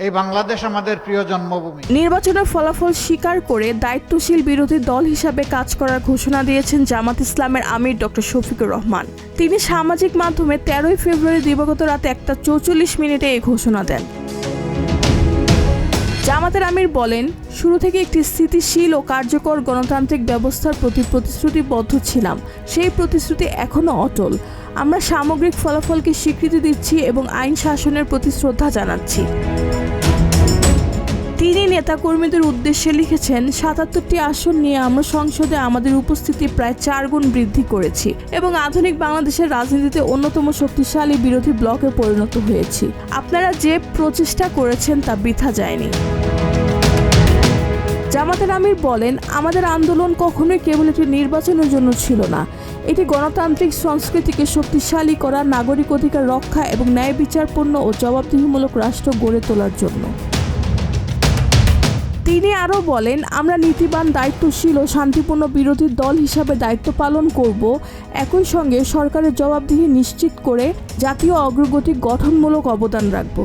এই বাংলাদেশ আমাদের প্রিয় জন্মভূমি। নির্বাচনের ফলাফল স্বীকার করে দায়িত্বশীল বিরোধী দল হিসাবে কাজ করার ঘোষণা দিয়েছেন জামাত ইসলামের আমির ডক্টর শফিকুর রহমান। তিনি সামাজিক মাধ্যমে 13 ফেব্রুয়ারি দিবাগত রাত 1:44 এই ঘোষণা দেন। জামাতের আমির বলেন, শুরু থেকে একটি স্থিতিশীল ও কার্যকর গণতান্ত্রিক ব্যবস্থার প্রতি প্রতিশ্রুতিবদ্ধ ছিলাম। সেই প্রতিশ্রুতি এখনও অটল। আমরা সামগ্রিক ফলাফলকে স্বীকৃতি দিচ্ছি এবং আইন শাসনের প্রতি শ্রদ্ধা জানাচ্ছি। তিনি নেতাকর্মীদের উদ্দেশ্যে লিখেছেন, 77টি আসন নিয়ে আমরা সংসদে আমাদের উপস্থিতি প্রায় 4 গুণ বৃদ্ধি করেছি এবং আধুনিক বাংলাদেশের রাজনীতিতে অন্যতম শক্তিশালী বিরোধী ব্লকে পরিণত হয়েছি। আপনারা যে প্রচেষ্টা করেছেন তা বৃথা যায়নি। জামাতের আমির বলেন, আমাদের আন্দোলন কখনোই কেবল একটি নির্বাচনের জন্য ছিল না। এটি গণতান্ত্রিক সংস্কৃতিকে শক্তিশালী করা, নাগরিক অধিকার রক্ষা এবং ন্যায় বিচারপূর্ণ ও জবাবদিহিমূলক রাষ্ট্র গড়ে তোলার জন্য। তিনি আরও বলেন, আমরা নীতিবান, দায়িত্বশীল ও শান্তিপূর্ণ বিরোধী দল হিসাবে দায়িত্ব পালন করব। একই সঙ্গে সরকারের জবাবদিহি নিশ্চিত করে জাতীয় অগ্রগতি গঠনমূলক অবদান রাখব।